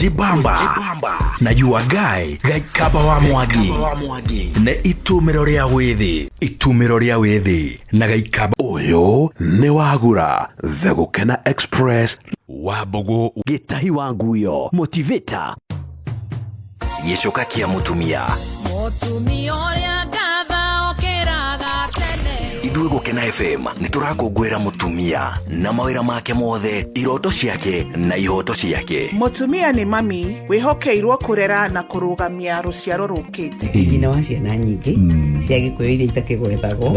kujibamba na you a guy gaikaba wa mwagi ne itumiro ria withi na gaikaba uyu ni wagura the Gukena Express wabogo gitahi wa nguyo motivator gicoka kia mutumia uria gatha okiraga tene. Ithuĩ Gukena FM nĩtũrakũngũĩra mutumia na mawĩra make mothe, iroto ciake na ihoto ciake. Mutumia ni mami wihokeirwo kurera na kurugamia ruciaro rukite. Nyina wa ciana nyingi cia Gikuyu iria itakigwethagwo.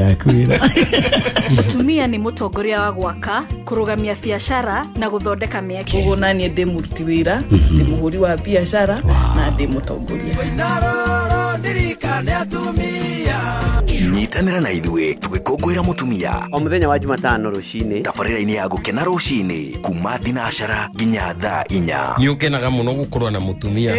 Mutumia ni mutongoria wa gwaka, kurugamia biashara na guthondeka mĩeke. Kugona ni ndi muruti wira, ndi muhuri wa biashara na ndi mutongoria. Nyitanĩra na ithuĩ tũgĩkũngũĩra mutumia o muthenya wa Jumatano rucini tabarĩra-inĩ ya Gukena rucini kuma thinacara nginya thaa 4. Nĩ ũkenaga mũno gũkorwo na mutumia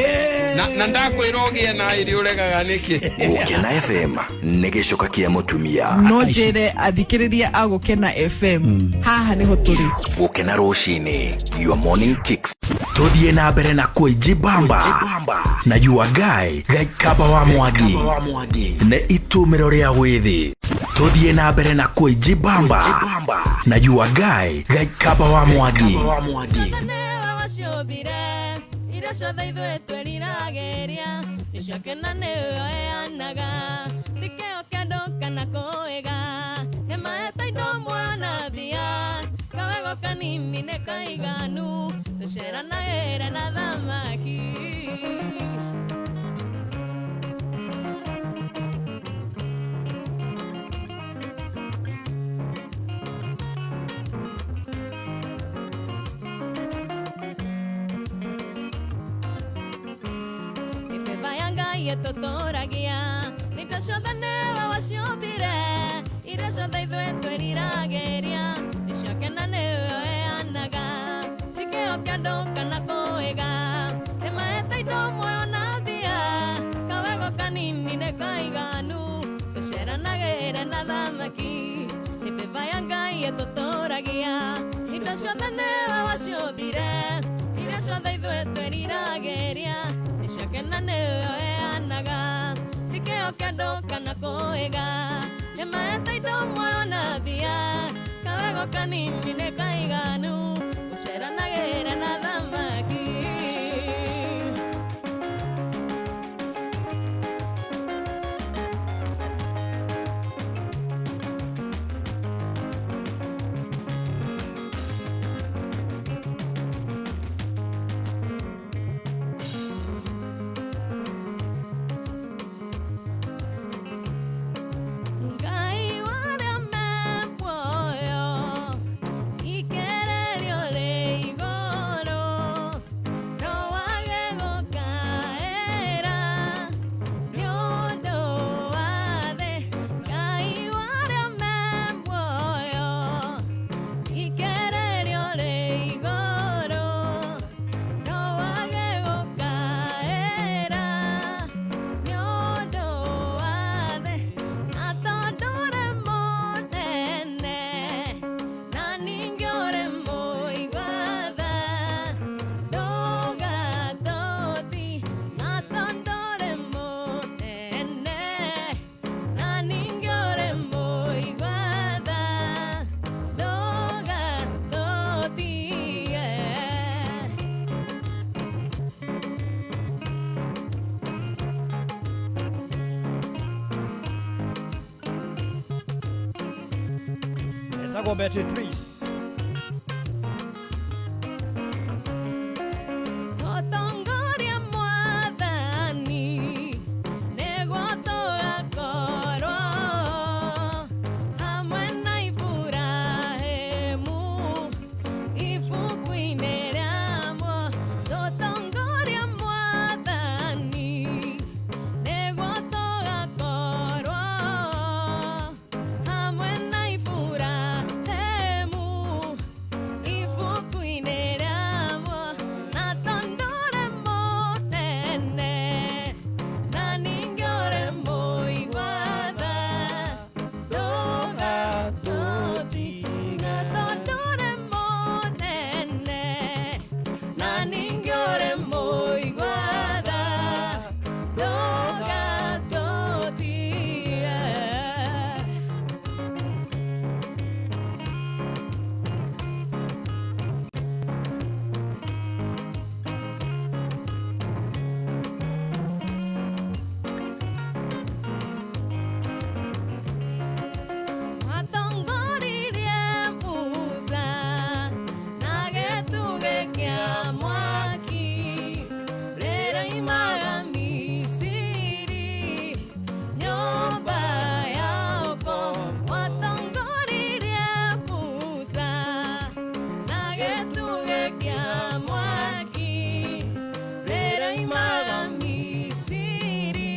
na ndakwĩra ũgĩe na irio ũregaga nĩkĩ. Gukena FM nĩ gĩcoka kĩa mutumia. No njĩre athikĩrĩria a Gukena FM haha nĩho tũrĩ. Gukena rucini, your morning kicks. Tũthiĩ na mbere na kujibamba na you a guy gaikaba wa mwagi ne itumiro ria withi. Tũthiĩ na mbere na kujibamba na you a guy gaikaba wa mwagi. Iria ciothe ithuĩ twĩriragĩria nĩciokena nĩyo eyanaga ndikĩo kĩandũ kana kũĩga nĩmaheta indo muoyo na thia kawego kanini nĩ kaiganu tũceranagĩre na thamaki. Totoragia nito ciothe nĩwe waciombire iria ciothe ithuĩ twĩriragĩria nĩciokena nĩwe eyanaga ndikĩo kĩandũ kana kũĩga nĩmaheta indo muoyo na thia kawego kanini nĩ kaiganu tũceranagĩre na thamaki nĩ beba ya Ngai ĩtũtũragia indo ciothe nĩwe waciombire iria ciothe ithuĩ twĩriragĩria nĩciokena nĩwe eyanaga ndikĩo kĩandũ kana kũĩga nĩmaheta indo muoyo na thia kawego kanini nĩ kaiganu gũceranagĩre na thamaki. Beatrice. Hamwe na ifura hemu maumaga Misiri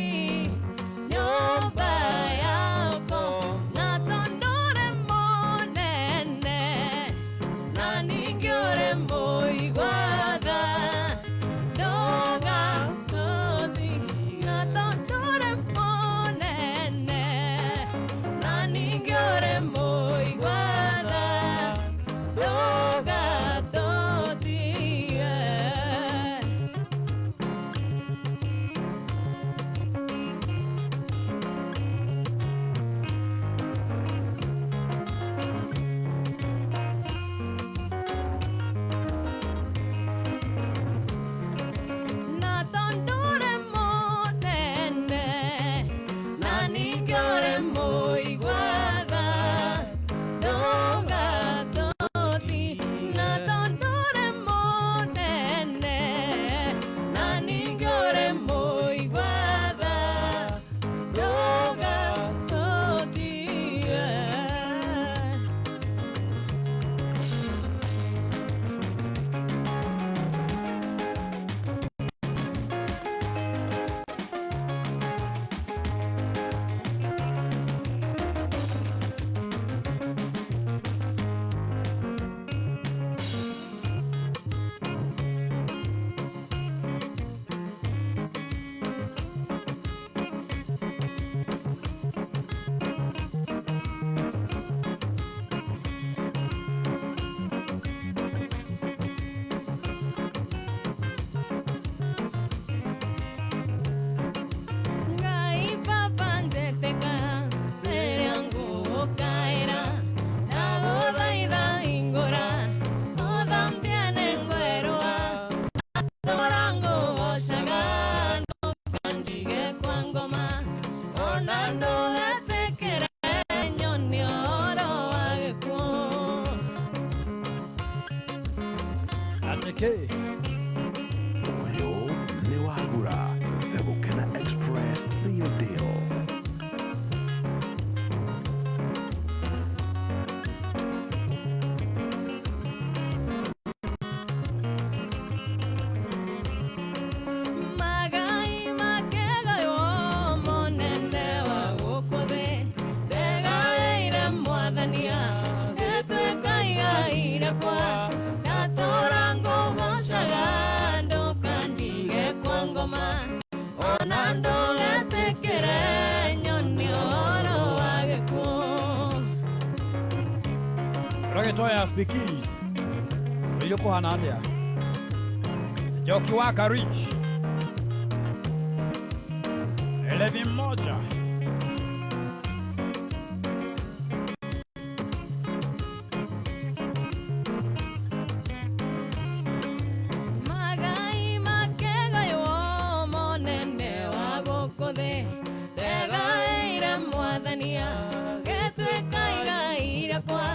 nyũmba yako na tondũ ũrĩ mũnene na ningĩ ũrĩ mũigua tha ndũgatũthi na tondũ ũrĩ mũnene na ningĩ ũrĩ mũigua tha ndũgatũthie. Na tondũ ũrĩ mũnene na ningĩ ũrĩ mũigua tha ndũgatũthi na tondũ ũrĩ mũnene na ningĩ ũrĩ mũigua tha ndũgatũthie. Ngai baba njetĩka rĩrĩa ngũgũkaĩra ndagũthaitha hingũra ũthambie nĩ ngwerũa atũra ngũgocaga ndũkandige kwa ngoma ona ndũgetĩkĩre nyone ũhoro wa gĩkuũ. Ateke. Uyu ni Wagura, the Gukena Express, real deal. Magai makĩgaywo mũnene wa gũkũ thĩ ndegaĩire mwathania gĩtuĩka igai rĩakwa ndatũra ngũgocaga ndũkandige kwa ngoma ona ndũgetĩkĩre nyone ũhoro wa gĩkuũ. Ragetoya Speakeasy. Rĩu kũhana atĩa? Joki wa Karich. 11 Magai makĩgaywo mũnene wa gũkũ thĩ ndegaĩire mwathania gĩtuĩka igai rĩakwa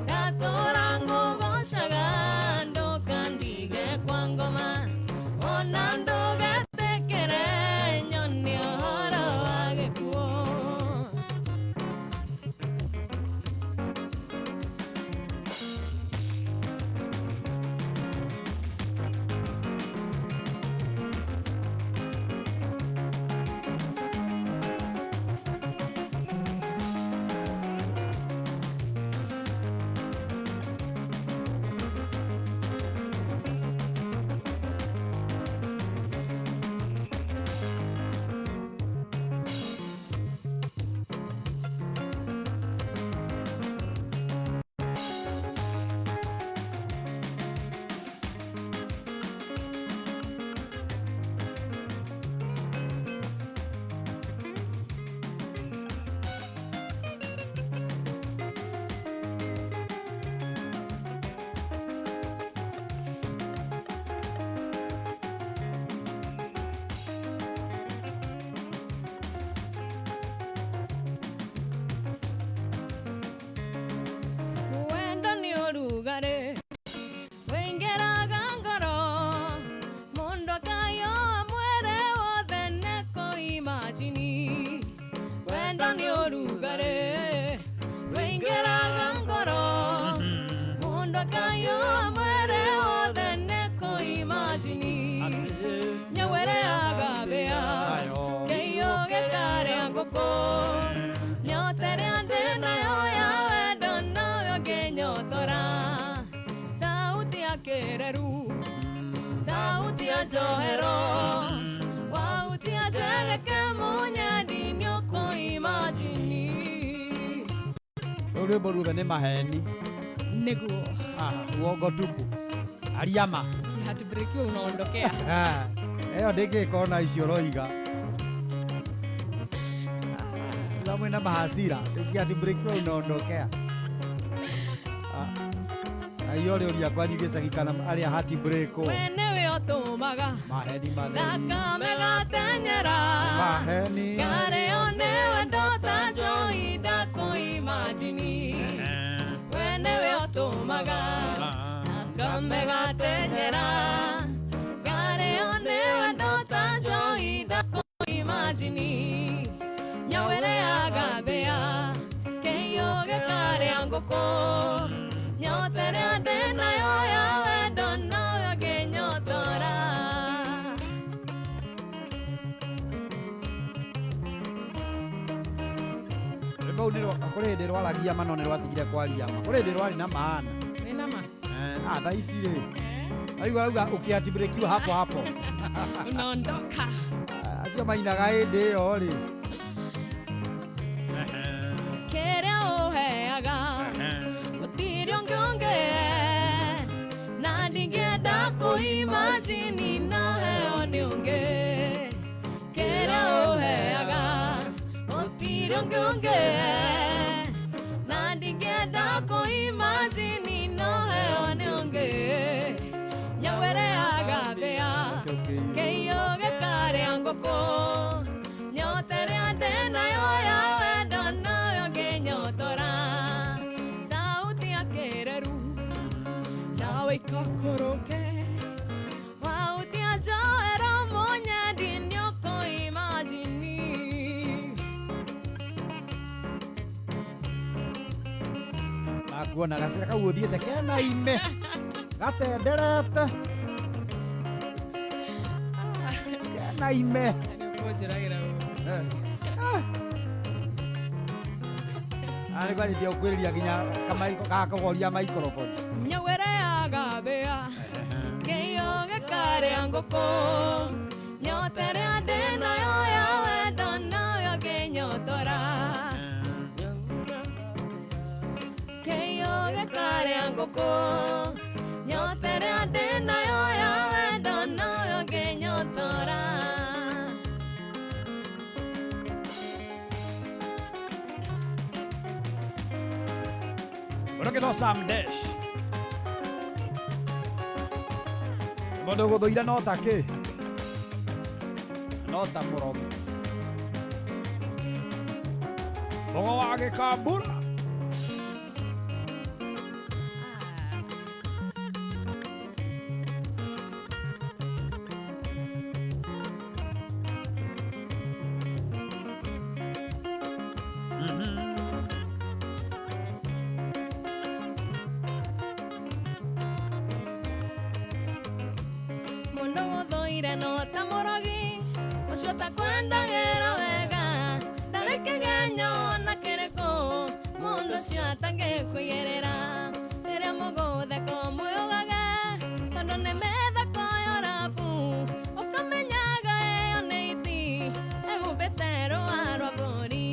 ndatũra ngũgocaga ndũkandige kwa ngoma ona ndũgetĩkĩre nyone ũhoro wa gĩkuũ. ngũkũ nyote rĩa ndĩ nayo ya wendo nayo ngĩnyotora thauti ya kĩreru thauti ya njohero wauti ya njereke mũnyendi nĩũkũimagini rũu rwĩmbo ruthe nĩ maheni nĩguo uongo tupu ariama kĩhatbreki unaondokea ĩyo ndĩngĩkona icio roiga mwĩna mahasira kĩhatbreki unaondokea iyo rĩũria kwanyu gĩcagi kana arĩa hatbreko we nĩwe ũtũmaga maheni matheri thakame gatenyera maheni ngarĩo nĩwe ndota njoi ndakũimagini we nĩwe ũtũmaga thakame gatenyera ngarĩo nĩwe ndota njoi ndakũimagini nyawere agathĩa kĩiyũ gĩkarĩa ngũkũ nyote rĩa ndĩ nayo ya wendo nayo ngĩnyotora rĩu kũrĩ hĩndĩ rwaragia mano nĩ rwatigire kwaria ma kũrĩ hĩndĩ rwarĩ na maana wĩna ma thaa ici rĩ aigua rauga ũkĩhatibrekiwa hapo hapo unaondoka acio mainaga hĩndĩ ĩyo rĩ kĩrĩa ũheaga gũtirĩ ũngĩ ũngĩ na ndingĩenda kũimagini na heo nĩ ũngĩ kĩrĩa ũheaga gũtirĩ ũngĩ ũngĩ na ndingĩenda kũimagini na heo nĩ ũngĩ nyawere agathĩa kĩiyũ gĩkarĩa ngũkũ nyote rĩa ndĩ nayo ya wendo nayo ngĩnyotora thauti ya kĩreru nawe ikakũrũke wauti ya njohero mũnyendi nĩũkũimagini akuona gacĩra kau ũthiĩte kena ime gatenderete kena ime nĩũkũnjĩragĩra nĩ kwanyitia ũkwĩrĩria nginya gakũgoria maikoroboni nyawere agathĩa kĩiyũ gĩkarĩa ngũkũ nyote rĩa ndĩ nayo ya wendo nayo ngĩnyotora kĩiyũ gĩkarĩa ngũkũ nyote rĩa ndĩ nayo ya wendo nayo ngĩnyotora Look at us, Sam Dash. Mũndũ gũthũira no takĩ no ta mũrogi mũgo wa gĩkambura mũndũ gũthũire no ta mũrogi ũcio takwendagĩra wega ndarĩ kĩgenyo na kĩrĩkũ mũndũ ũcio atangĩkwĩgerera rĩrĩa mũgũtheko mwĩũgage tondũ nĩ mĩtheko yorabu ũkamenyaga ĩyo nĩ iti ĩhumbĩte rũa rwa mbũri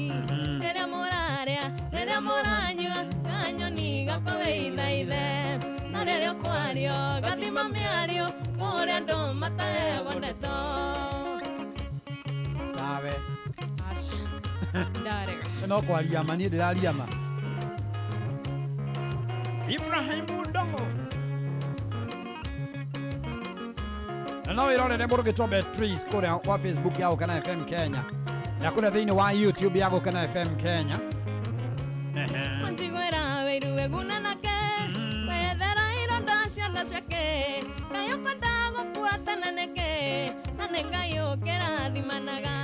rĩrĩa mũrarĩa rĩrĩa mũranyua kanyoni gakũgĩithaithe na rĩrĩa ũkwario gathima mĩario kũrĩa andũ matahegwo ndeto tawe ndarega no kwaria ma niĩ ndĩraria ma Ibrahimu Ndongo na no wĩrorere mũrũgĩtwo Beatrice kũrĩa kwa Facebook ya Gũkena FM Kenya na kũrĩa thĩinĩ wa YouTube ya Gũkena FM Kenya njiguĩra wĩiru wĩguna nake wethera ironda ciothe ciake Ngai ũkwenda gũkuatana nĩkĩ na nĩ Ngai ũkĩrathimanaga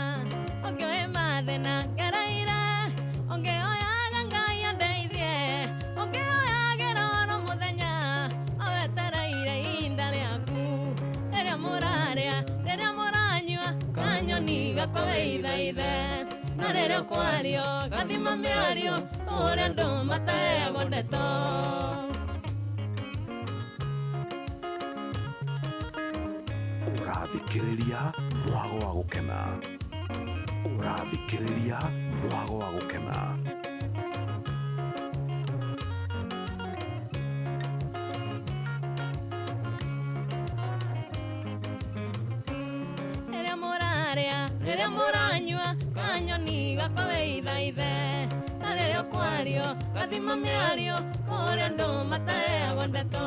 ũngĩoe mathĩna ngereire ũngĩoyaga Ngai andeithie ũngĩoyagĩra oro mũthenya owetereire ihinda rĩaku rĩrĩa mũrarĩa rĩrĩa mũranyua kanyoni gakũgĩithaithe na rĩrĩa kwario gathima mĩario ũrĩa andũ mateagwo ndeto. Ũrathikĩrĩria mwago wa gũkena. Ũrathikĩrĩria mwago wa gũkena. Rĩrĩa mũranyua kanyoni gakowe ithaithe na rĩrĩa kwario gathima mĩario kũrĩa andũ mateagwo ndeto.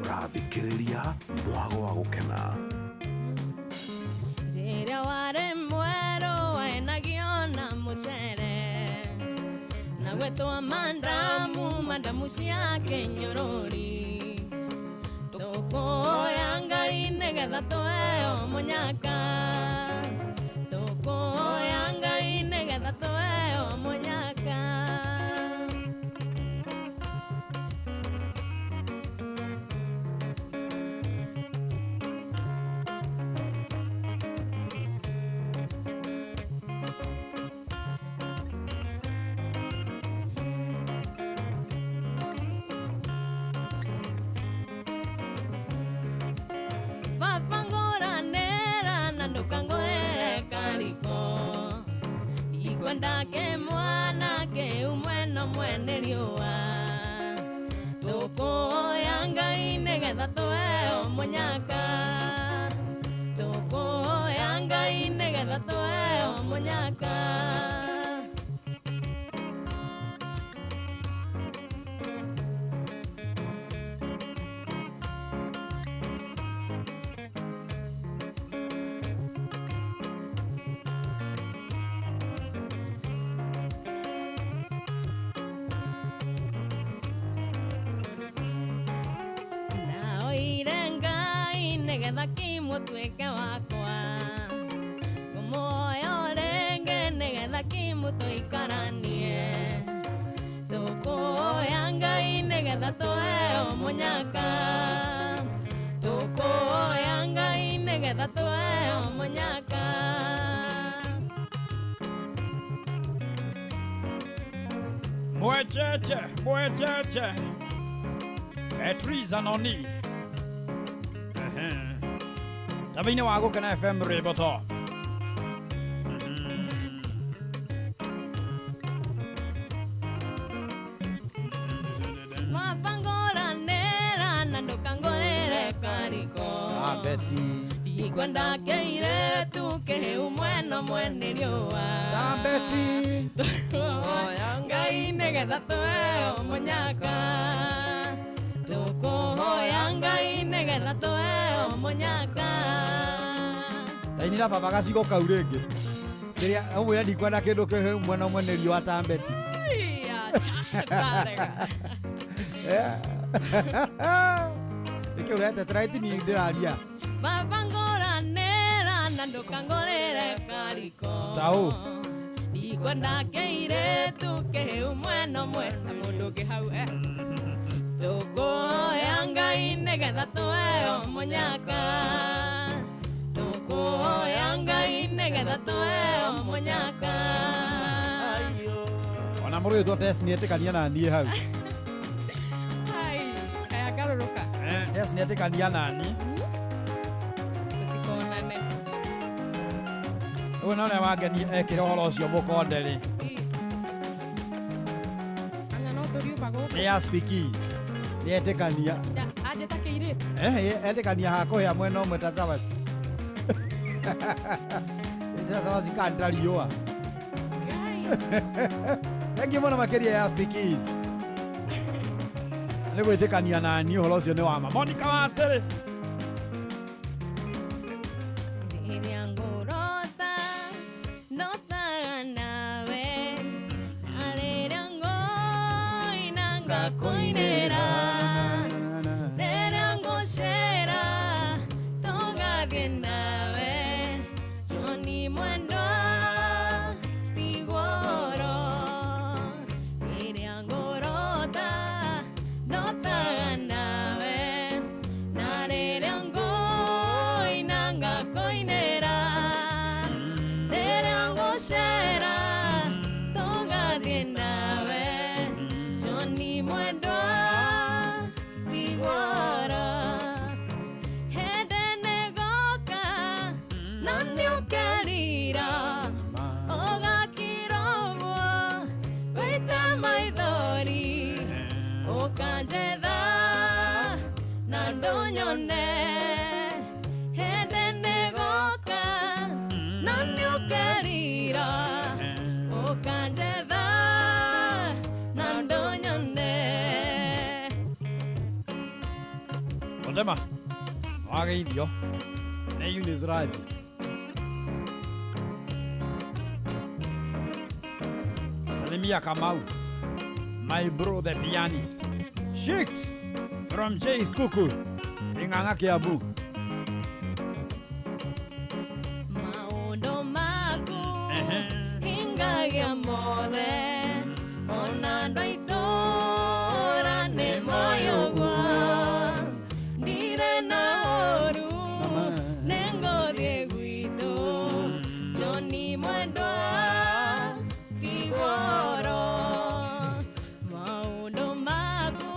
Ũrathikĩrĩria mwago wa gũkena. Rĩrĩa warĩ mwerũ waenagio na mũcere na gwĩtwo mandamu cia kĩnyũrũri. Tũkũhoya Ngai nĩgetha tũheo mũnyaka. Tũkũhoya Ngai nĩgetha tũheo mũnyaka. Ndake mwanake umweno mwene riũa. Tũkũhoya Ngai nĩgetha tũheo mũnyaka. Tũkũhoya Ngai nĩgetha tũheo mũnyaka. Nĩgetha kimũtuĩke wakwa. Ngũmũhoya rĩngĩ nĩgetha kimũtũikaranie. Tũkũhoya Ngai nĩgetha tũheo mũnyaka. Tũkũhoya Ngai nĩgetha tũheo mũnyaka. Mwecheche Beatrice Anoni Tavine wa gũkena FM Rĩboto. Mabangoranĩra na ndũkangorere kariko. Beti Ikwenda kĩiretu kĩhĩu mweno mwene riũa. Beti Tũkũhoya Ngai nĩgetha tũheo mũnyaka. Tũkũhoya Ngai nĩgetha tũheo mũnyaka. Tainira baba gacigo kau rĩngĩ. Kĩrĩa ũmwĩra ndikwenda kĩndũ kĩhĩu mwena mwene riũa ta Beti. Nĩkĩ ũretetera ĩtini ndĩraria. Mabangoranĩra na ndũkangorere kariko. Taũ Ndikwenda kĩiretu kĩhĩu mweno mwena mũndũ ũngĩ hau. Tũkũhoya Ngai nĩgetha tũheo mũnyaka. Tũkũhoya Ngai nĩgetha tũheo mũnyaka. ona mũrũĩtwo Tess nĩetĩkania na niĩ hau. Kaya ngarũrũka. Tess nĩetĩkania na niĩ. Tũtikonane. Ũyũ none wangeni ekĩra ũhoro ũcio mũkonde-rĩ. Nĩ ya Speakees. Nĩetĩkania. Anjĩta kĩirĩtu. Etĩkania hakũhĩa mwena ũmwe ta Savasi. Savasi kanda riũa. Thengi mũno makĩria ya Speakees. Nĩ gwĩtĩkania na niĩ ũhoro ũcio nĩ wa ma. Monica Wantĩrĩ. Koinera, nerango shera, toga Motema wageithio nĩ Eunice Raji. Salimia Kamau, my bro the pianist. Sheiks from Jay's Kuku, Inganga Kiabu. Maondo maku hingagia mothe ona ndaitora nĩ moyogwa ndire na oru nĩ ngũthiĩ gwitũ Johnny mwendwa Kigoro. Maũndũ maku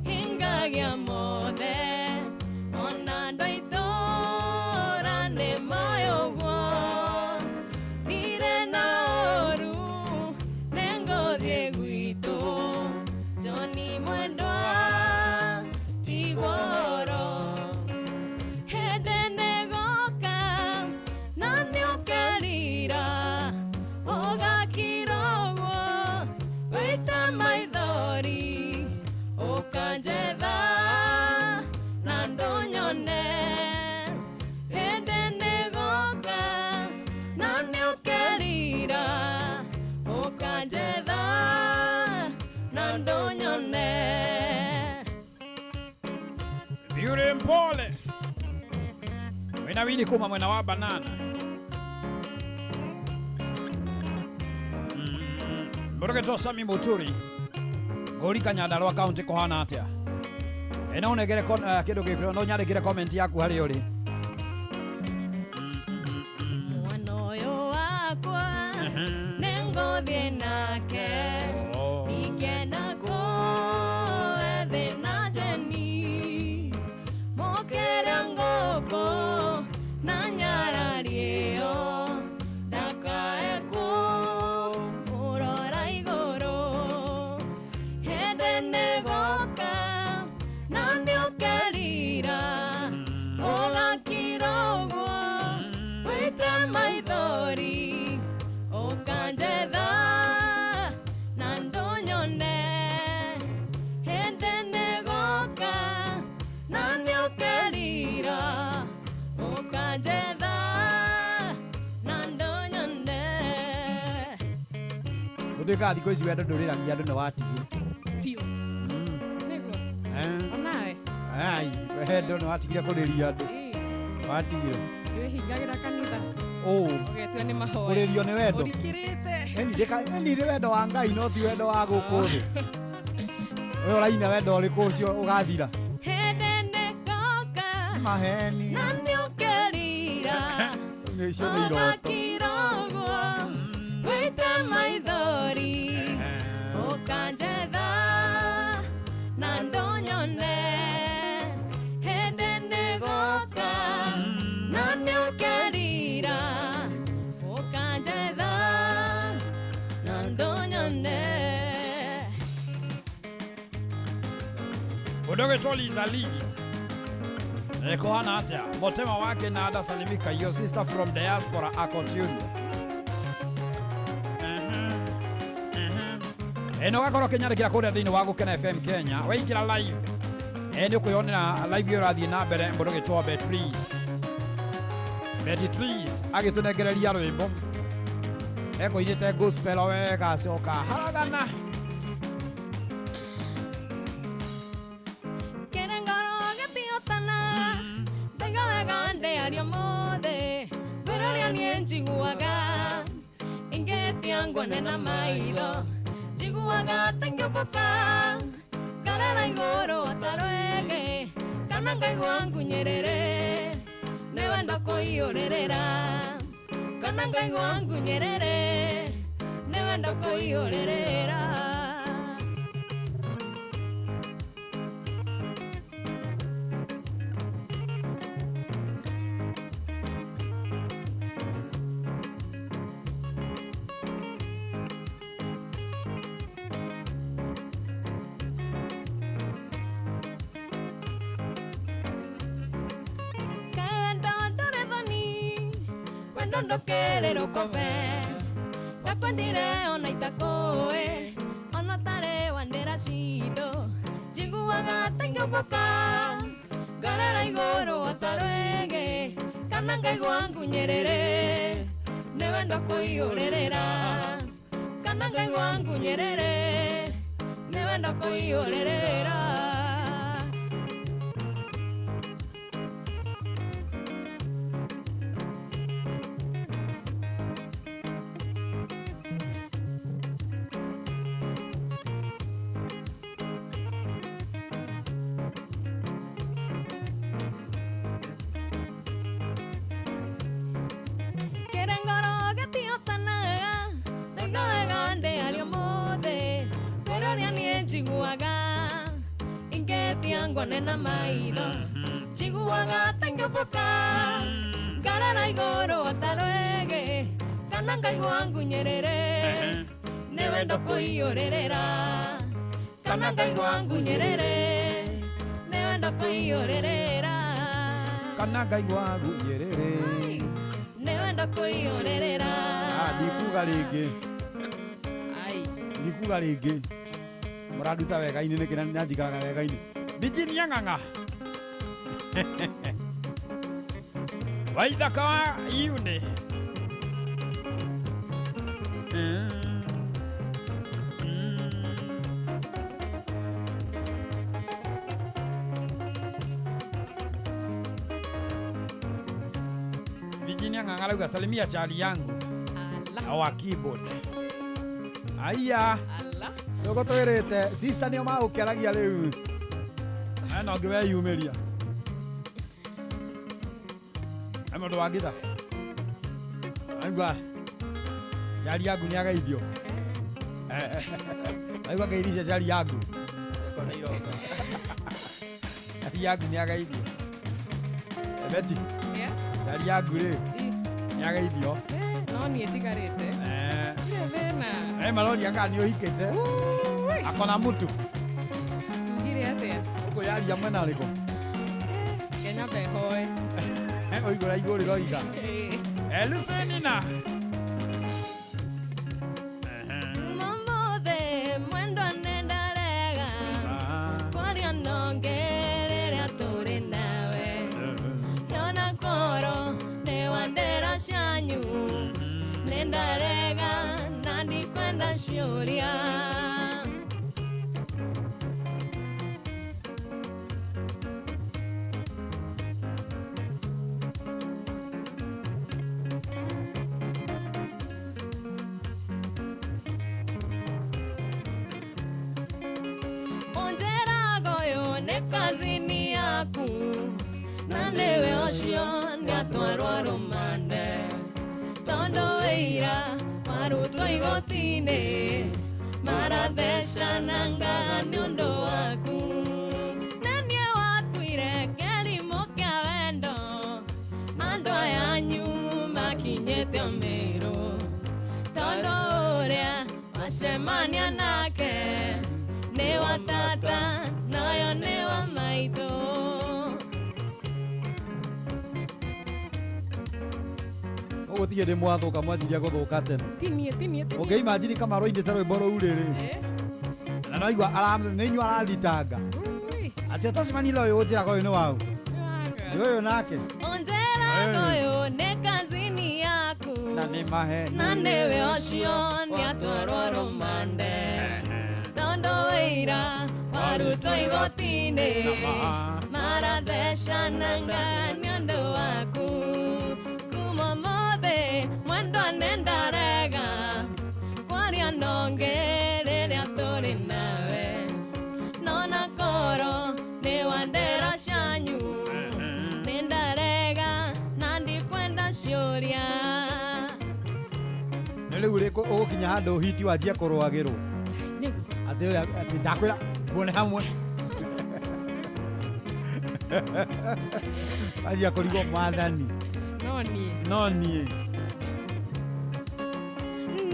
hingagia mothe ona ndaitora nĩ moyogwa ndire na oru nĩ ngũthiĩ gwitũ Johnny mwendwa Kigoro. Hĩndĩ nĩgũka na nĩũkerira ũgakira ũguo wĩte maithori ũkanjetha na ndũnyone. Hĩndĩ nĩgũka na nĩũkerira ũkanjetha na ndũnyone. Beauty Mpole wina wini kuma mwena wa banana. Mburugeto Sami Muturi Gori Kanyandarua County kohana atia. Ena unegere kindu gikiro no nyandikire comment yaku hari uri. Mwana ũyũ wakwa nĩngũthiĩ nake ikenda kũe thĩ na Jeni mũkĩra ngũkũ na nyarari ĩyo ndakae kũrora igũrũ. Hĩndĩ nĩgũka na nĩũkerira ũgakira ũguo wĩte maithori ũkanjetha na ndũnyone. Hĩndĩ nĩgũka na nĩũkerira ũkanjetha na ndũnyone. Gũtuĩka thikũ ici wendo ndũrĩragia andũ nĩ watigire. Biũ. Nĩguo. Onawe. Ai, wendo nĩ watigire kũrĩria andũ. Watigire. Wĩhingagĩra kanitha. Ũgetio nĩ mahoya. Kũrĩrio nĩ wendo. Ũrikĩrĩte. Eni nĩ wendo wa Ngai no ti wendo wa gũkũ thĩ. Wewe ũraina wendo ũrĩkũ ũcio ũgathira. Hĩndĩ nĩgũka Maheni. na nĩũkerira Icio nĩ iroto. ũgakira ũguo wĩte maithori ũkanjetha na ndũnyone. Hĩndĩ nĩgũka na nĩũkerira ũkanjetha na ndũnyone. Udogeto Liza Liz kohana atia. Motema wake na ada salimika. Your sister from diaspora akotiundo. Eno gakoro kenyandikira kuria thiini wa Gukena FM Kenya waikira live nĩ kwĩyonera live ĩrathiĩ na mbere. Mburugeto Beatrice agĩtũnengereria rwĩmbo ekũinĩte gospel wega acoka haragana. Kerengoro gĩtiotana ndaiga wega ndĩaria mothe ngũrũria niĩ njiguaga ingĩtia nguone na maitho njiguaga tengĩũmbũka ngarara igũrũ atarwege kana ngaigua ngunyĩrĩrĩ nĩ wendo kũiyũrĩrĩra kana ngaigua ngunyĩrĩrĩ nĩ wendo kũiyũrĩrĩra. Ndondokere kobe takwendire ona itakoe ona tare wandera cito njiguaga tengĩũmbũka ngarara igũrũ otarwege kana ngaigua ngunyerere nĩ wendo kũiyũrĩrĩra kana ngaigua ngunyerere nĩ wendo kũiyũrĩrĩra nena maitho njiguaga tengeboka ngarara igũrũ otarwege kana ngaigua ngunyerere nĩ wendo kũiyũrĩrĩra kana ngaigua ngunyerere nĩ wendo kũiyũrĩrĩra kana ngaigua ngunyerere nĩ wendo kũiyũrĩrĩra ndikuga rĩngĩ ndikuga rĩngĩ mũranduta wega-inĩ nĩkĩna nyanjikaraga wega-inĩ Virginia Ng'ang'a Waithaka wa Iune Virginia Ng'ang'a lauga salimia chali yangu wa keyboard Aya Yogo toerete sister nio maũkĩaragia rĩu no ngiwe yumeria Mũndũ wangitha aigua chali yangu nĩ agaithio aigua ngeirisha chali yangu chali yangu nĩ agaithio Beti chali yangu rĩ nĩ agaithio no niĩ ndigarĩte thĩna maroria kana nĩ ũhikĩte akona mũtu ngire atĩa uko yaria mwena rĩkũ Kenya behoe oigũra igũrũ roiga Lucenina Mamode mwendo nendarega kwaria nongerera tũrĩ nawe yona koro nĩ wandera shanyu nendarega na ndikwenda ciũria kazini yaku na nĩwe ũcio nĩatwarwo rũmande tondũ wĩira warutwo igoti-inĩ marathecana ngaga nĩ ũndũ waku na niĩ watuire kĩrimũ kĩa wendo andũ aya anyu makinyĩte ũmĩrũ tondũ ũrĩa wacemania nake nĩ wa tata nayo nĩ wa maitũ ũgũtirĩ ndĩ mwathũka mwanjiria gũthũka tene tinie ũngĩimagini Kamaru ainĩte rwĩmbo rũu rĩrĩ na noigua nĩ inyuĩ arathitanga atĩ ũtocimanire ũyũ ũnjĩraga ũyũ nĩ wau nĩ ũyũ nake ũnjĩraga ũyũ nĩ kazini yaku na nĩ maheni na nĩwe ũcio nĩatwarwo rũmande tondũ wĩira warutwo igoti-inĩ marathecana ngaga nĩ ũndũ waku kuma ũmũthĩ mwendwa nĩndarega kwaria nonge rĩrĩa tũrĩ nawe nona koro nĩ wandera shanyu nĩndarega na ndikwenda ciũria nĩ rĩu ũgũkinya handũ hiti wanjia kũrũagĩrwo atĩ ndakwĩra guone hamwe wanjia kũrigwo mwathani no niĩ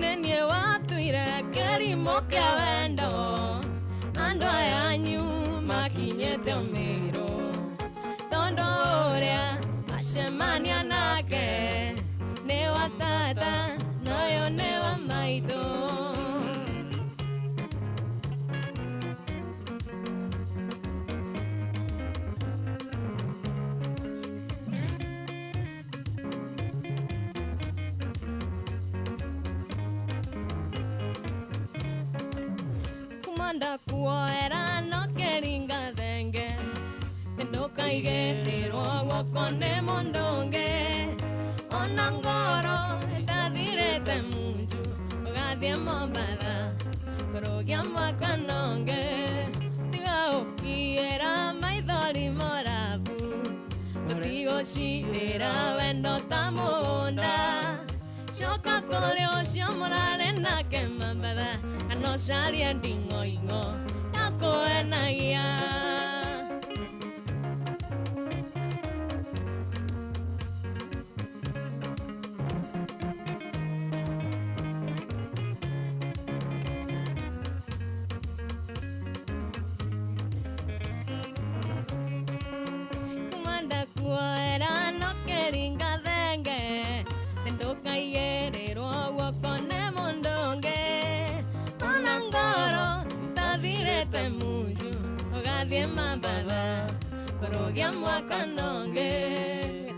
nĩ niĩ watuire kĩrimũ kĩa wendo andũ aya anyu makinyĩte ũmĩrũ tondũ ũrĩa macemania nake nĩ wa tata nayo nĩ wa maitũ Kumanda kuoera no keringa thenge ndukaigetirwo guoko ni mundungi ona ngoro itathirite munju ugathie Mombatha kurugia mwakanonge tiga ukiera maithori morabu utigocirira wendo ta munda coka kuri ucio murare nake Mombatha kana ucarie nding'oing'o yakuenagia Kumanda kuoera no keringa thenge ndukaigerirwo guoko ni mundungi ona ngoro tathirite munju ugathie Mombatha kurugia mwakanonge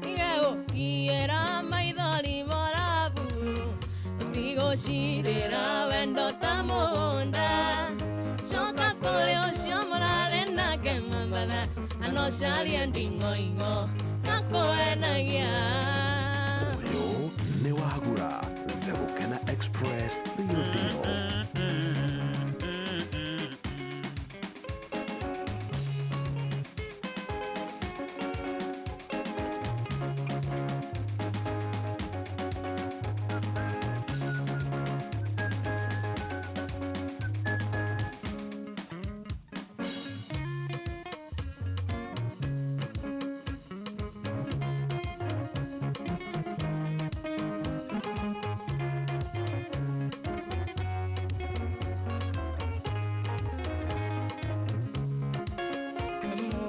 tiga ukiera maithori morabu utigocirira wendo ta munda coka kuri ucio murare nake Mombatha ano carie nding'oing'o yakuenagia Uyu ni Wagura, the Gukena Express, real deal.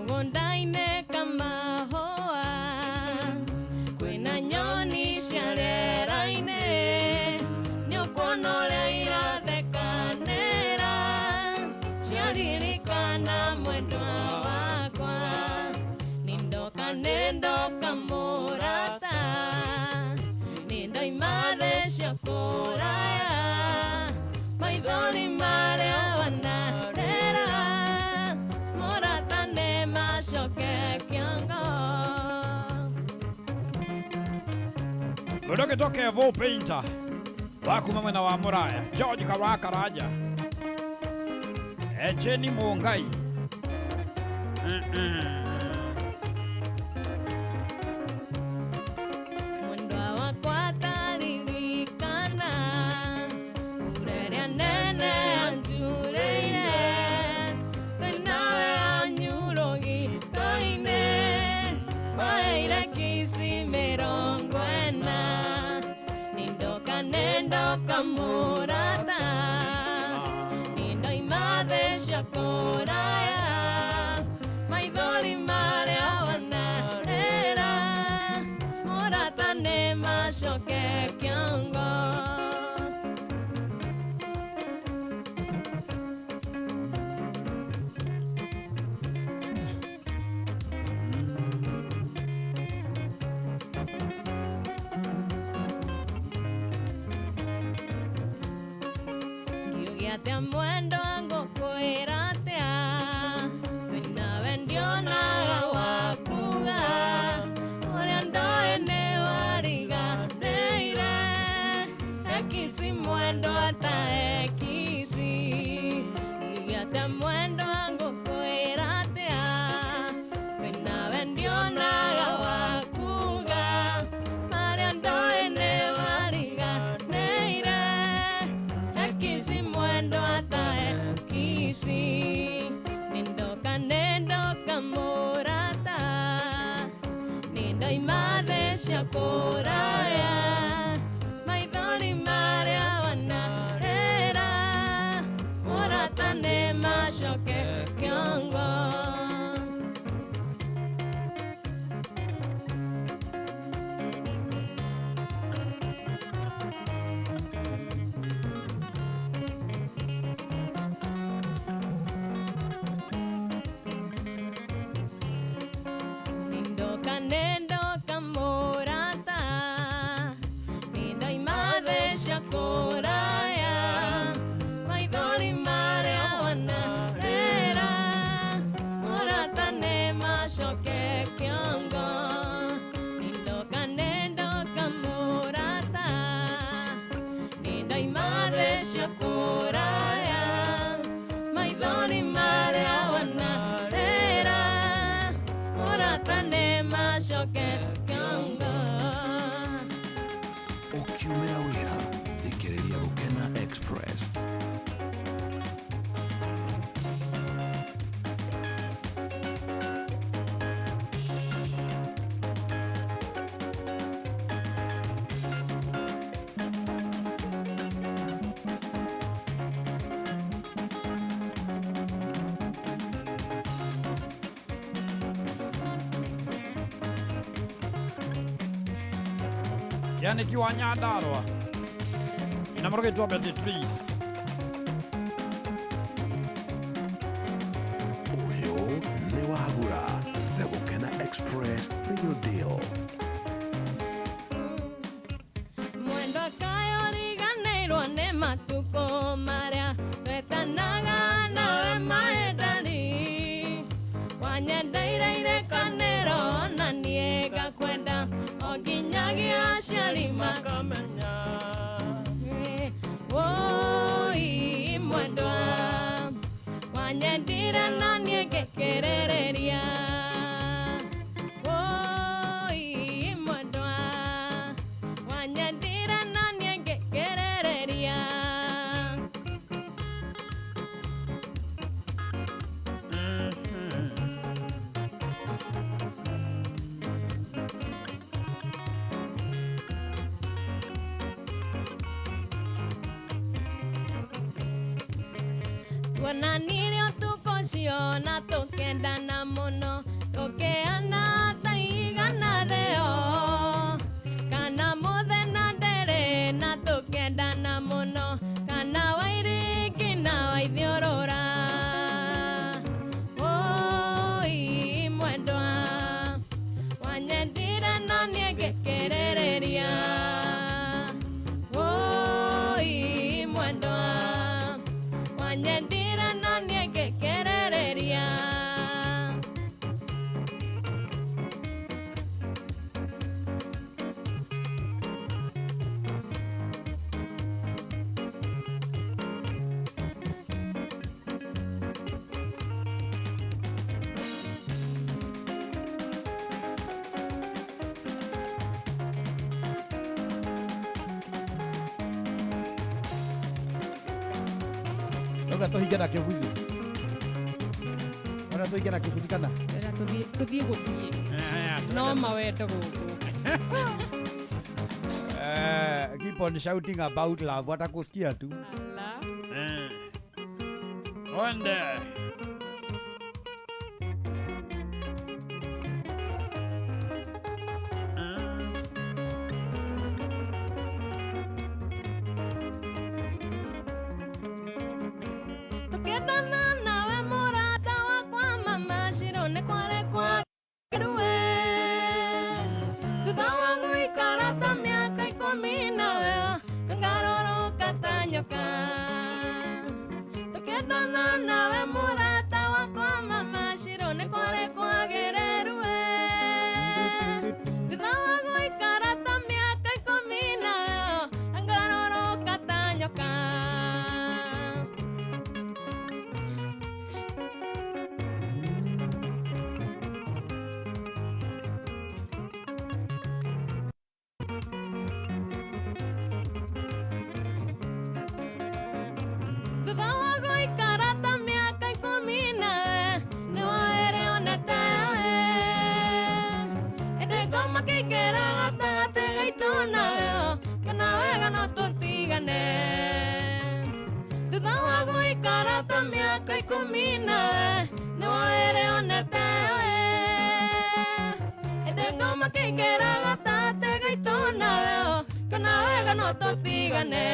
Mundaine kama hoa kwina nyoni ciarera-ine niukuonore irathekanira ciaririkana mwendwa wakwa nindoka murata nindoima thĩ cia kũraya maithori maria wanarera murata nĩ macoke kĩongo Ludoke toke Vo Painter wakuma mwena wa Muraya George Karakaraja Jenny Mungai mwendwa wakwa taririkana ureria nene anjureire nawe anyurogi toine waire kisi mirongo ena nindoka murata nindoima thĩ cia kũraya maithori maria wanarera murata nĩ macoke kĩongo ngiugiatia mwendo ngũkwĩratia wĩnawe ndionaga wakuga ũrĩa ndoĩ nĩ wariganĩire ekisi mwendo ta ekisi ngiugiatia mwendo ngũkwĩratia wĩnawe ndionaga wakuga marĩa ndoĩ nĩ wariganĩire ekisi mwendo atae kisi nindoka murata nindoima thĩ cia kũraya maithori maria wanarera murata nĩ macoke kĩongo nindoka murata nindoima thĩ cia kũraya maithori maria wana macoke kĩongo nindoka nendoka mũrata nindaima thĩ cia kũraya maithori marĩa wanarĩra mũrata nĩ macoke kĩongo Ukiumĩra wĩra thikĩrĩria Gũkena Express. Yani kiwa Nyandarua inamurugitwo Beatrice Ũyũ nĩ Wagũra, The Gũkena Express Real Deal. mwendo kayo riganĩirwo nĩ matukũ marĩa twetanaga nawe maendani wanyendeire irekanĩro na niĩ ngakwenda o nginyagia aciari makamenya woi mwendwa wanyendire na niĩ ngĩkĩrĩrĩria woi mwendwa wanyendire na niĩ ngĩkĩrĩrĩria tuonanirie ũtukũ ũcio na tũkendana mũno tũkĩana ta igana rĩo kana mũthenya ndĩrĩ na tũkendana mũno kana wairiki na waithiũrũra woi mwendwa wanyendire na niĩ ngĩkĩrĩrĩria woi mwendwa wanyendire na niĩ ngĩkĩrĩrĩria Oga tuhinge na kibuzi Ona tuhinge na kibuzi kana tũthiĩ gũthiĩ no mawendo gũkũ keep on shouting about love watakusikia tu Onde tũkendana nawe mũrata wakwa mama ciro nĩ kware kwagĩrue thutha wa gũikara ta mĩaka 10 nawe ngarũrũka ta nyoka tũkendana nawe mũrata wakwa mama ciro nĩ kware kwagĩrĩrue thutha wa gũikara ta mĩaka 10 nawe ngarũrũka ta nyoka thutha wa gũikara ta mĩaka 10 nawe nĩ waĩrĩ onete we ĩndĩ ngoma kĩingĩra gatagatĩ gaitũ nawe kana wega no tũtigane thutha wa gũikara ta mĩaka 10 nawe nĩ waĩrĩ onete we ĩndĩ ngoma kĩingĩra gatagatĩ gaitũ nawe kana wega no tũtigane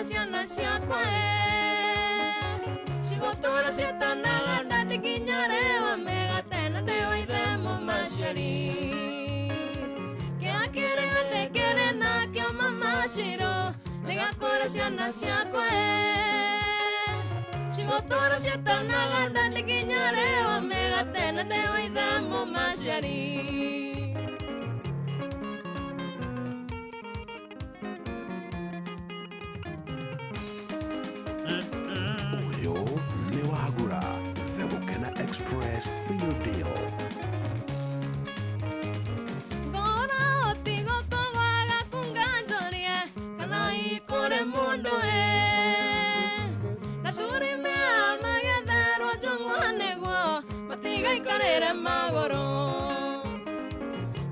ciana ciakwa cigotura cietanaga ndandikinyarewa megatena ndewa ithemo maciari kia kĩrĩa ndekere nakĩo mamaciro nĩgakũra ciana ciakwa cigotura cietanaga ndandikinyarewa megatena ndewa ithemo maciari Uyu ni wagura the Gukena Express real deal. ngora otigo kogwaga kunganjorie kana ikore mundu na turime amagetherwo njong'waneguo matigaikarĩre magũrũ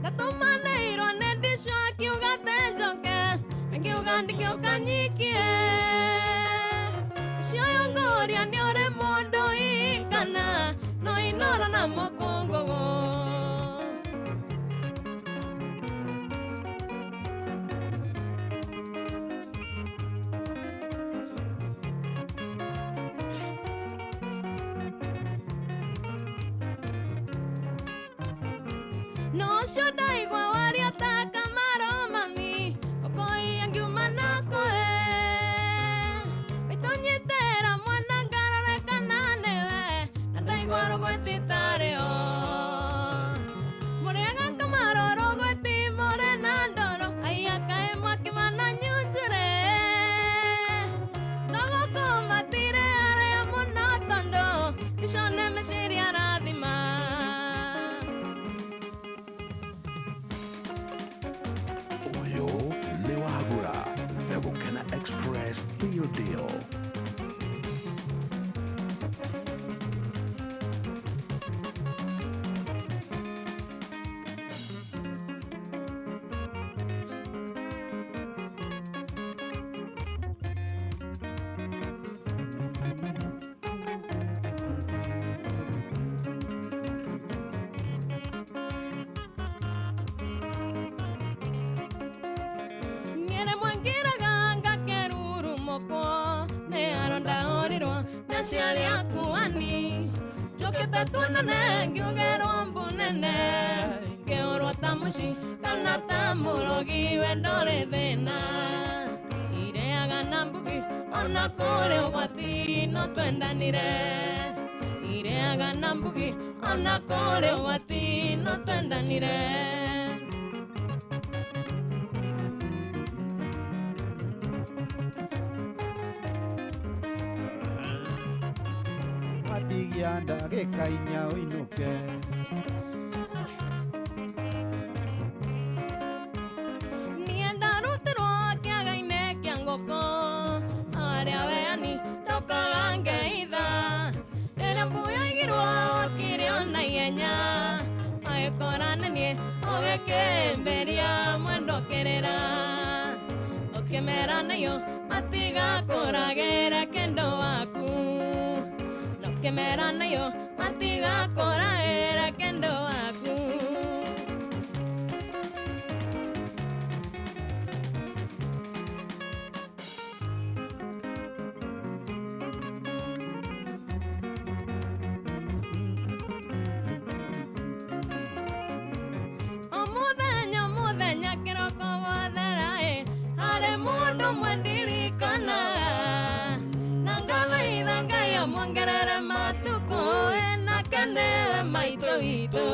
natumanĩirwo nĩ ndico akiuga te njoke akiuga ndikĩo kanyikie cioyo ngũria nĩ ũrĩ mũndũ ikana no inoro na mũkũngũgũ no cio ndaigua waria ta kamaro mami ũkũia ngiuma nakwe waitũnyitĩra mwana ngaroreka newe na ndaigua rũgwĩti tarĩo mũrĩega kamaro rũgwĩti mũrĩ na ndoro aia kaĩ mwakĩmana nyunjũre nogũkũ matire arĩa mũno tondũ icio nĩ mĩciria rathima Uyu ni wagura the Gukena Express real deal. Nyere mwangiraga ngakeruru moko ne aronda orirwo na ciari akuani njokete tuonane ngiugerwo mbunene ngeorwo ta muci kana ta mũrogi we ndore thĩna ireaga na mbugi ona kũrĩ ũgwati no twendanire ireaga na mbugi ona kũrĩ ũgwati no twendanire matigia ndagĩka inya ũinũke niĩ ndarutĩrwo kĩaga-inĩ kĩa ngũkũ arĩa weani ndokaga ngeitha rĩrĩa mbuyaigirwo okire ona ihenya agĩkorana niĩ ũgĩkĩmbĩria mwendokerera ũkĩmera nayo matigakũragĩre kendo waku nokĩmera nayo matigakũragĩre kendo waku mũthenya kĩroko gwathera harĩ mũndũ mwendirikanaga na ngathaitha Ngai amwongerere matukũ nake nĩwe maitũ witũ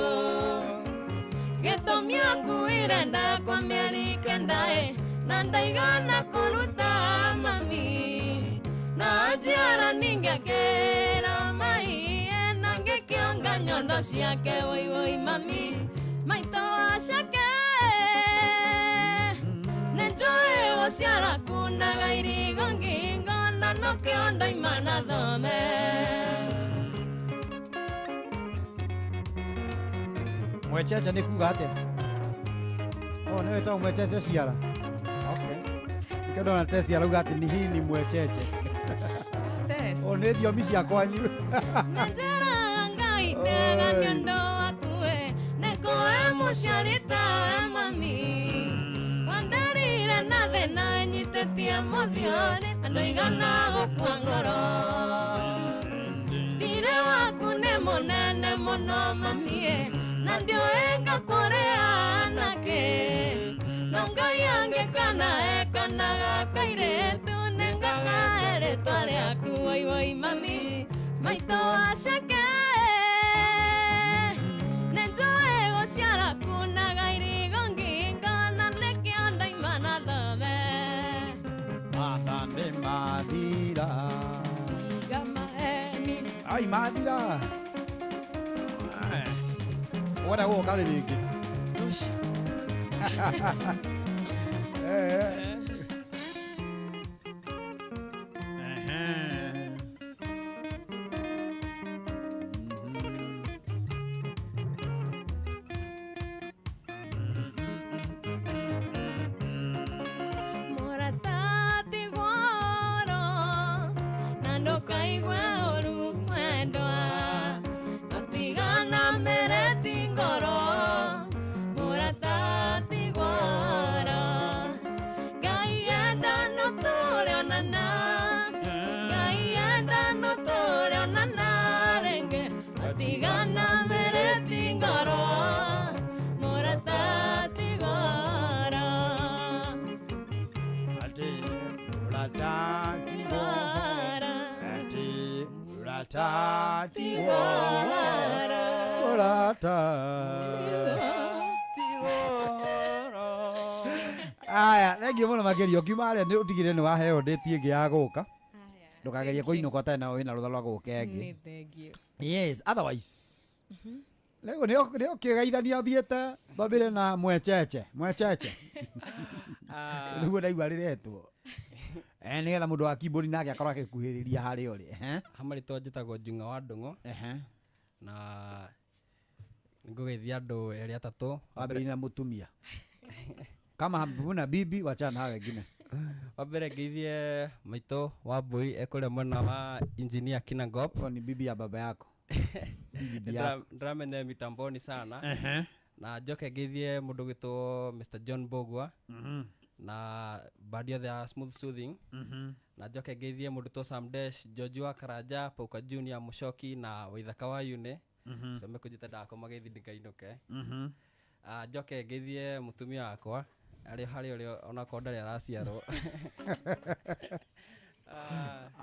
gĩtũmi akuire ndakwa mĩeri kenda na ndaigana kũruta mami na njiara ningĩkĩra mai na ngĩkĩonga nyondo ciake woiwoi mami maitũ wacake nenjoe gũciara kunaga irigo ngingo na nokĩo ndaima na thome mwecheche nĩ kuga atĩa nĩ wĩtagwo mwecheche ciara ikĩndona te ciara uga atĩ nĩ hini mwecheche nĩ thiomi cia kwanyu nenjeraga Ngai nĩega nĩũndũ wakuwe nĩkũwe mũciari tawe mami wandarire na thĩna nyitĩtie mũthiorĩ andũ igana gũkua ngoro mono mamie na ndio enga korea nake nonga yange kana ekana kaire tunenga ere tare akuai wai mami maito ashake nenjoe goshara kuna gairi gonginga na neki onda imana dame Matande madira. Ai madira. Ora wo kale niki. Ush. Aya, thengiå må no magerio kiuma arä a nä å tigire nä waheo ndä tie ngä ya gå ka ndå kagerie kå inå ka tena wä na rå tha rwa gå ka ngä. Yes, otherwise rä u nä å kä geithania å thiä te thambä re na mwecheche rä u ndaigua rä retwo nä getha må ndå wa kimbåri nake akorwo agä kuhä rä ria harä å rä hamarĩtwa njĩtagwo Njung'a wa Ndung'u na ngå geithia andå erĩ atatũ wambä na må tumia kama mbuna bibi wachana hawe ngine wambere ngeithie maitũ wa mbui ekũrĩa mwena wa engineer Kinangop. Ni bibi ya baba yako ndĩramenya mitamboni sana na njoke ngeithie mũndũ gwĩtwo Mr. John Bogwa na bandi othe ya Smooth Soothing na njoke ngeithie mũndũ to Samdesh George wa Karanja Pauka Junior Mushoki na Waithaka wa Yune some kũnjĩta ndakoma geithi ndikainũke njoke ngeithie mũtumia wakwa arĩ harĩ ũrĩa ona ko ndarĩ araciarwo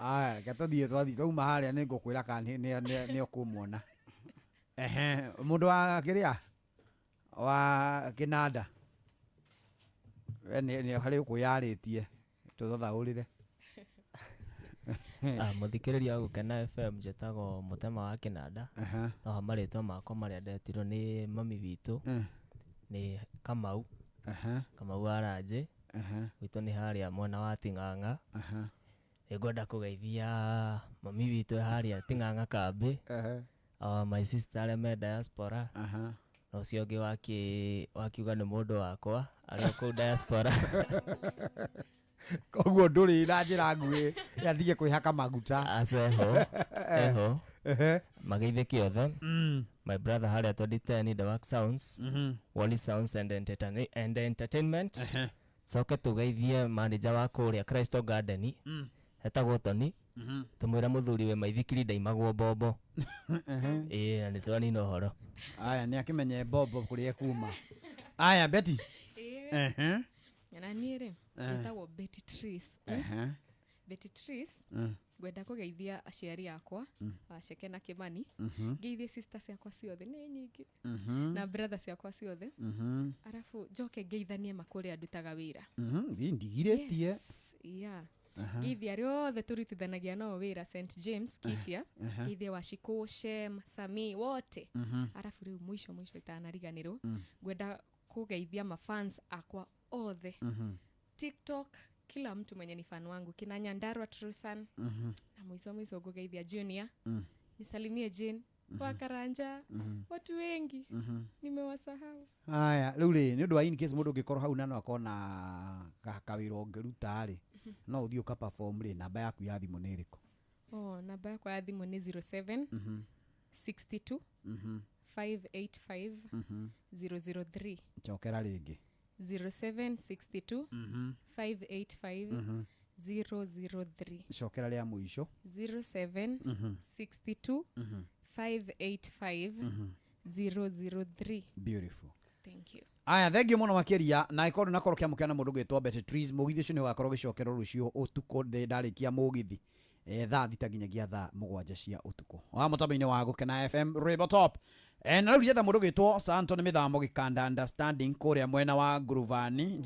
aya reke tũthiĩ twathi twauma harĩa nĩ ngũkwĩra kana nĩ ũkũmuona mũndũ wa kĩrĩa wa kĩnanda we nĩ harĩ ũkwĩyarĩtie tũthathaũrĩre muthikiriria wa Gukena FM njĩtagwo Mũtema wa Kĩnanda no marĩtwa makwa marĩa ndetirwo nĩ mami witũ nĩ Kamau Kamau Aranjĩ witũ nĩ harĩa mwena wa Ting'ang'a ngwenda kũgeithia mami witũ harĩa Ting'ang'a kambĩ my sister arĩa me diaspora na ũcio ũngĩ wakiuga nĩ mũndũ wakwa arĩa kũu diaspora koguo ndũrĩ na njĩra nguhĩ yathige kwĩhaka maguta eho mageithĩke othe my brother harĩa 2010 the work sounds Wally Sounds and entertainment coke tũgeithie manager wa kũrĩa Crystal Garden hetagwo Tony tũmwĩra mũthuri we maithikiri ndaimagwo mbombo na nĩ twanina ũhoro aya nĩ akĩmenye mbombo kũrĩa kuma aya Betty na niĩ rĩ njĩtagwo Betty Tris Betty Tris ngwenda kũgeithia aciari akwa Sheke na Kimani ngeithie sister ciakwa ciothe nĩ nyingĩ na brother ciakwa ciothe arafu njoke ngeithanie makũrĩa ndutaga wĩra ndigirĩtie ngeithia arĩa othe tũrutithanagia nao wĩra St James Kifia ngeithia Washiko Shem Sami wote arafu rĩu mũico itanariganĩrwo ngwenda kũgeithia mafans akwa othe TikTok kila mtu mwenye ni fan wangu kina Nyandarua Trusan na mwiso kugeithia Junior nisalimie Jane wa Karanja watu wengi nimewasahau aya rĩu rĩ nĩ ũndũ wa in case mũndũ ũngĩkorwo hau na no akona kawĩra ũngĩruta rĩ no ũthiĩ ũka perform rĩ namba yaku ya thimũ nĩ ĩrĩkũ namba yakwa ya thimũ nĩ 07 62 585 003 chokera rĩngĩ 0762 585 003 chokera rĩa mũico 0762 585-003. Beautiful. Thank you. Aya, thengio muno makiria na ikorwo nakorwo kiamukana mundu gwitwo Beatrice mugithi ucio ni wakorwo gicokero rucio utuko ndarikia mugithi thaa thita nginyagia thaa 7 cia utuko wa mutambo-ini wa Gukena FM River Top na riu yetha mundu gwitwo Santo ni mithamo gikanda understanding kuria mwena wa Gruvani